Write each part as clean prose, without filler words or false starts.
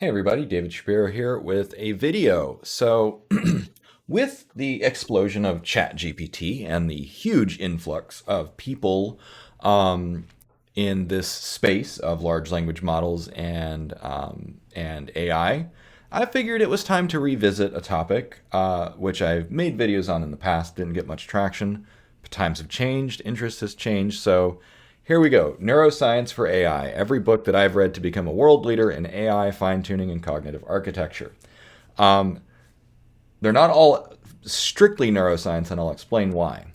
Hey everybody, David Shapiro here with a video. So, with the explosion of ChatGPT and the huge influx of people um, in this space of large language models and I figured it was time to revisit a topic which I've made videos on in the past, didn't get much traction. Times have changed, interest has changed, so here we go. Neuroscience for AI. Every book that I've read to become a world leader in AI, fine-tuning, and cognitive architecture. Um, they're not all strictly neuroscience, and I'll explain why.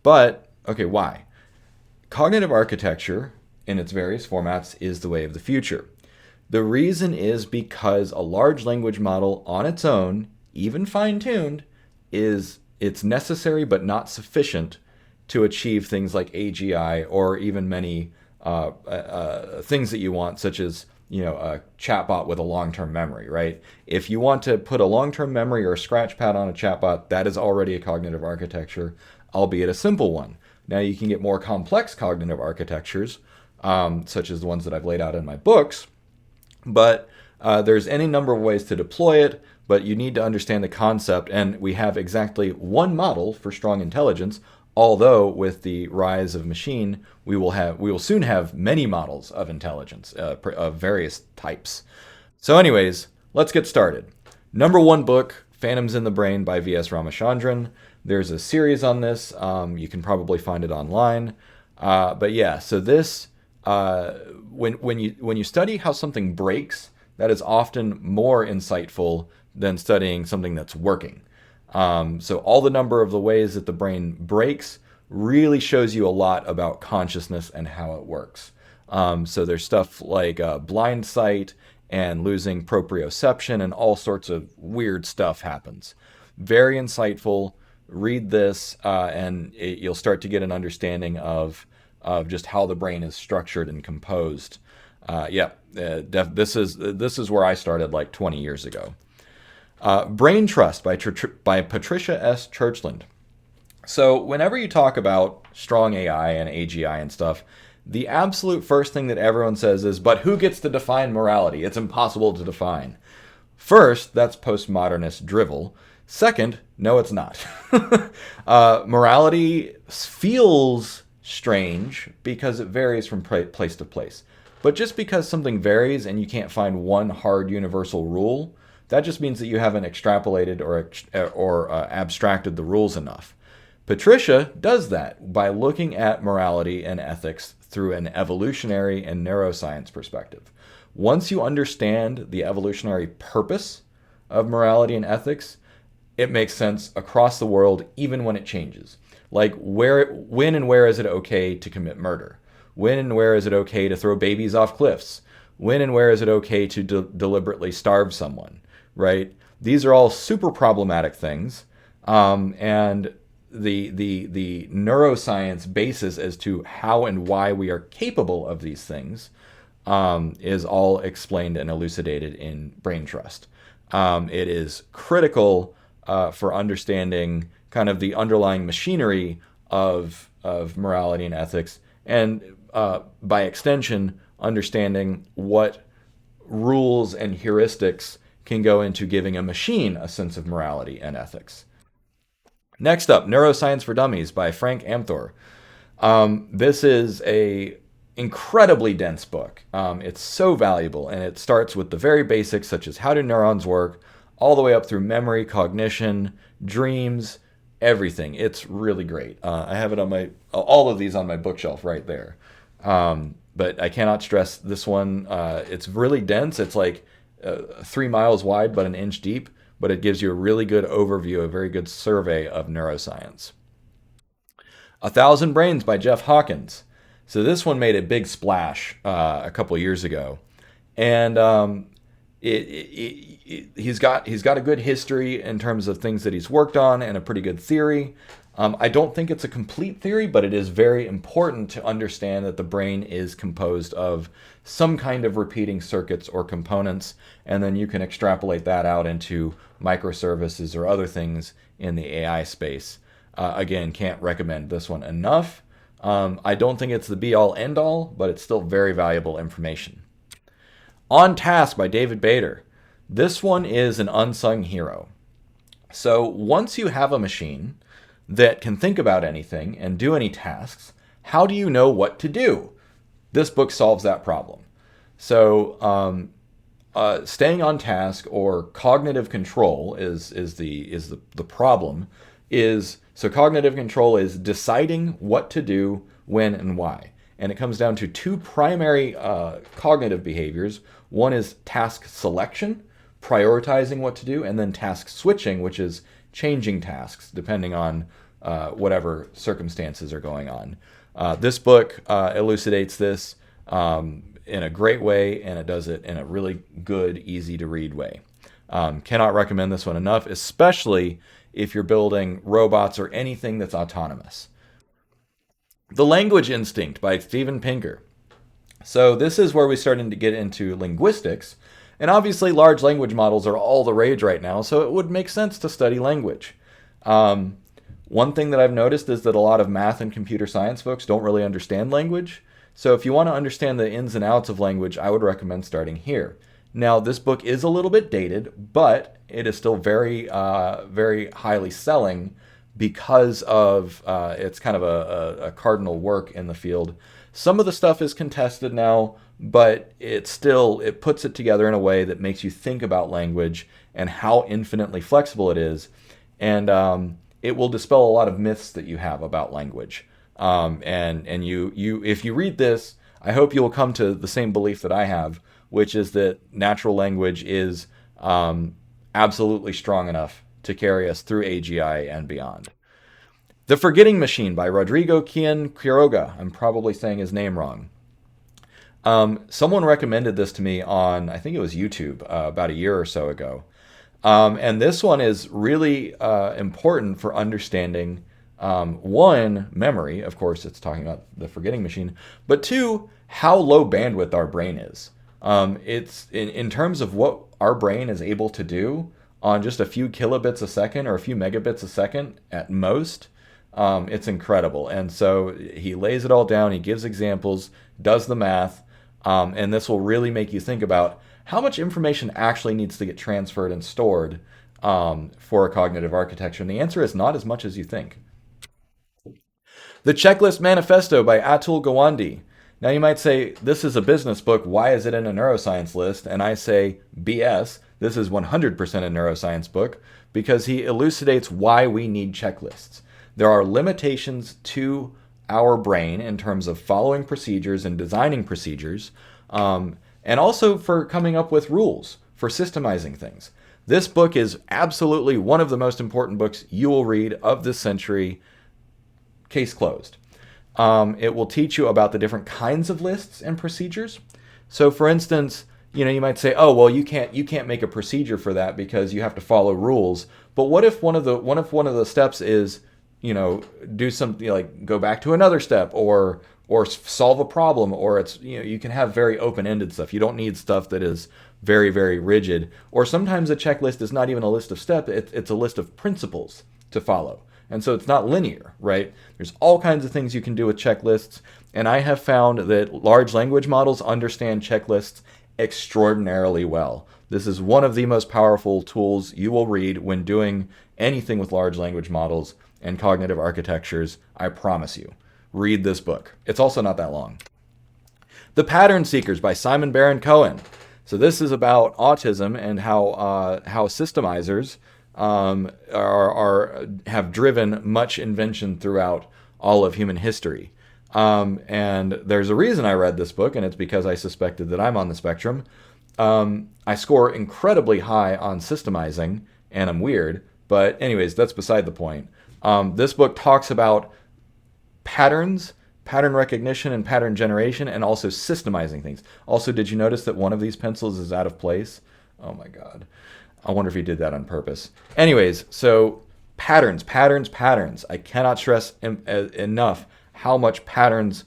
But, okay, why? Cognitive architecture, in its various formats, is the way of the future. The reason is because a large language model on its own, even fine-tuned, it's necessary but not sufficient to achieve things like AGI or even many things that you want, such as a chatbot with a long-term memory, right? If you want to put a long-term memory or a scratch pad on a chatbot, that is already a cognitive architecture, albeit a simple one. Now you can get more complex cognitive architectures, such as the ones that I've laid out in my books, but there's any number of ways to deploy it, but you need to understand the concept, and we have exactly one model for strong intelligence. Although with the rise of machine, we will soon have many models of intelligence of various types. So, anyways, let's get started. Number one book, Phantoms in the Brain by V.S. Ramachandran. There's a series on this. You can probably find it online. But yeah, so this when you study how something breaks, that is often more insightful than studying something that's working. So all the number of the ways that the brain breaks really shows you a lot about consciousness and how it works. So there's stuff like blind sight and losing proprioception and all sorts of weird stuff happens. Very insightful. Read this you'll start to get an understanding of just how the brain is structured and composed. This is where I started like 20 years ago. Braintrust by Patricia S. Churchland. So whenever you talk about strong AI and AGI and stuff, the absolute first thing that everyone says is, but who gets to define morality? It's impossible to define. First, that's postmodernist drivel. Second, no, it's not. Morality feels strange because it varies from place to place. But just because something varies and you can't find one hard universal rule, that just means that you haven't extrapolated or abstracted the rules enough. Patricia does that by looking at morality and ethics through an evolutionary and neuroscience perspective. Once you understand the evolutionary purpose of morality and ethics, it makes sense across the world, even when it changes. Like when and where is it okay to commit murder? When and where is it okay to throw babies off cliffs? When and where is it okay to deliberately starve someone? Right? These are all super problematic things, and the neuroscience basis as to how and why we are capable of these things is all explained and elucidated in Braintrust. It is critical for understanding kind of the underlying machinery of morality and ethics, and by extension, understanding what rules and heuristics can go into giving a machine a sense of morality and ethics. Next up, Neuroscience for Dummies by Frank Amthor. This is a incredibly dense book. It's so valuable, and it starts with the very basics, such as how do neurons work, all the way up through memory, cognition, dreams, everything. It's really great. I have it on all of these on my bookshelf right there. But I cannot stress this one. It's really dense. It's like 3 miles wide, but an inch deep. But it gives you a really good overview, a very good survey of neuroscience. 1,000 Brains by Jeff Hawkins. So this one made a big splash a couple years ago, and he's got a good history in terms of things that he's worked on and a pretty good theory. I don't think it's a complete theory, but it is very important to understand that the brain is composed of some kind of repeating circuits or components, and then you can extrapolate that out into microservices or other things in the AI space. Again, can't recommend this one enough. I don't think it's the be-all, end-all, but it's still very valuable information. On Task by David Bader. This one is an unsung hero. So once you have a machine that can think about anything and do any tasks, how do you know what to do? This book solves that problem. So staying on task, or cognitive control, is the problem. So cognitive control is deciding what to do, when, and why. And it comes down to two primary cognitive behaviors. One is task selection, prioritizing what to do, and then task switching, which is changing tasks depending on whatever circumstances are going on. This book elucidates this in a great way, and it does it in a really good, easy to read way. Cannot recommend this one enough, especially if you're building robots or anything that's autonomous. The Language Instinct by Steven Pinker. So this is where we're starting to get into linguistics, and obviously large language models are all the rage right now, so it would make sense to study language. One thing that I've noticed is that a lot of math and computer science folks don't really understand language. So if you want to understand the ins and outs of language, I would recommend starting here. Now, this book is a little bit dated, but it is still very, very highly selling because of it's kind of a cardinal work in the field. Some of the stuff is contested now, but it puts it together in a way that makes you think about language and how infinitely flexible it is. And it will dispel a lot of myths that you have about language. And you if you read this, I hope you will come to the same belief that I have, which is that natural language is absolutely strong enough to carry us through AGI and beyond. The Forgetting Machine by Rodrigo Quiroga. I'm probably saying his name wrong. Someone recommended this to me on, I think it was YouTube, about a year or so ago. And this one is really important for understanding, one, memory. Of course, it's talking about the forgetting machine. But two, how low bandwidth our brain is. It's in terms of what our brain is able to do on just a few kilobits a second or a few megabits a second at most. It's incredible. And so he lays it all down. He gives examples, does the math. And this will really make you think about how much information actually needs to get transferred and stored for a cognitive architecture. And the answer is not as much as you think. The Checklist Manifesto by Atul Gawande. Now you might say, this is a business book, why is it in a neuroscience list? And I say, BS, this is 100% a neuroscience book, because he elucidates why we need checklists. There are limitations to our brain in terms of following procedures and designing procedures, and also for coming up with rules, for systemizing things. This book is absolutely one of the most important books you will read of this century. Case closed. It will teach you about the different kinds of lists and procedures. So for instance, you might say, oh, well, you can't make a procedure for that because you have to follow rules. But what if one of the steps is, do something like go back to another step or solve a problem, or it's, you can have very open-ended stuff. You don't need stuff that is very, very rigid. Or sometimes a checklist is not even a list of steps. It's a list of principles to follow. And so it's not linear, right? There's all kinds of things you can do with checklists. And I have found that large language models understand checklists extraordinarily well. This is one of the most powerful tools you will read when doing anything with large language models and cognitive architectures. I promise you. Read this book. It's also not that long. The Pattern Seekers by Simon Baron-Cohen. So this is about autism and how systemizers have driven much invention throughout all of human history. And there's a reason I read this book, and it's because I suspected that I'm on the spectrum. I score incredibly high on systemizing, and I'm weird. But anyways, that's beside the point. This book talks about patterns, pattern recognition, and pattern generation, and also systemizing things. Also, did you notice that one of these pencils is out of place? Oh my God. I wonder if he did that on purpose. Anyways, so patterns. I cannot stress enough how much patterns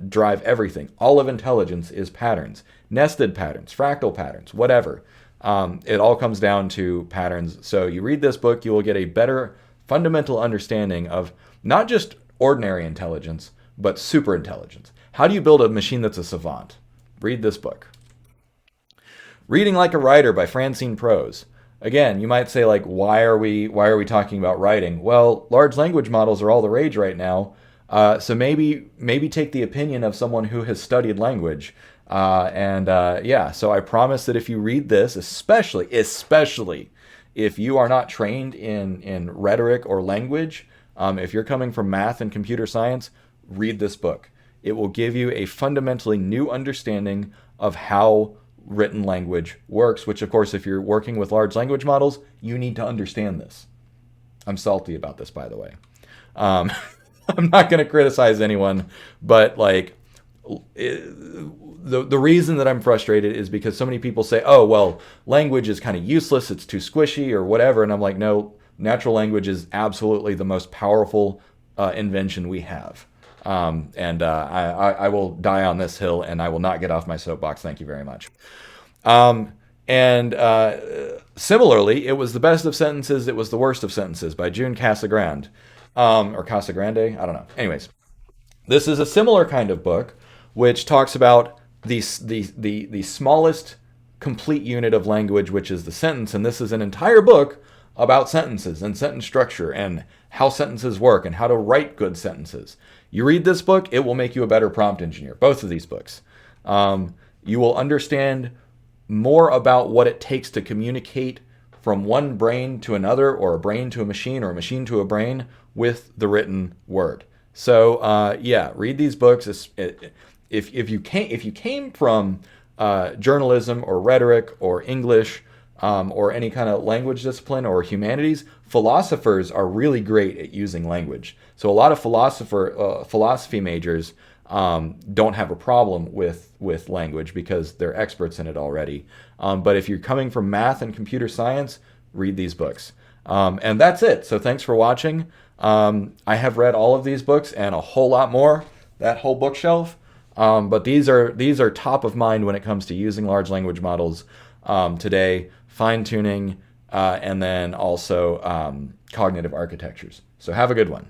drive everything. All of intelligence is patterns. Nested patterns, fractal patterns, whatever. It all comes down to patterns. So you read this book, you will get a better fundamental understanding of not just ordinary intelligence, but super intelligence. How do you build a machine that's a savant? Read this book. Reading Like a Writer by Francine Prose. Again, you might say, like, why are we talking about writing? Well, large language models are all the rage right now. So maybe take the opinion of someone who has studied language. Yeah, so I promise that if you read this, especially if you are not trained in rhetoric or language, if you're coming from math and computer science, read this book. It will give you a fundamentally new understanding of how written language works, which, of course, if you're working with large language models, you need to understand this. I'm salty about this, by the way. I'm not going to criticize anyone, but like the reason that I'm frustrated is because so many people say, oh, well, language is kind of useless, it's too squishy or whatever. And I'm like, no, natural language is absolutely the most powerful invention we have. I will die on this hill, and I will not get off my soapbox. Thank you very much. Similarly, it was the best of sentences, it was the worst of sentences by June Casagrande. Or Casagrande, I don't know. Anyways, this is a similar kind of book, which talks about the smallest complete unit of language, which is the sentence. And this is an entire book about sentences and sentence structure and how sentences work and how to write good sentences. You read this book, it will make you a better prompt engineer. Both of these books. You will understand more about what it takes to communicate from one brain to another, or a brain to a machine, or a machine to a brain with the written word. So yeah, read these books. If you came from journalism or rhetoric or English or any kind of language discipline or humanities, philosophers are really great at using language. So a lot of philosophy majors don't have a problem with language because they're experts in it already. But if you're coming from math and computer science, read these books. And that's it. So thanks for watching. I have read all of these books and a whole lot more, that whole bookshelf. But these are top of mind when it comes to using large language models today, fine-tuning, and then also cognitive architectures. So have a good one.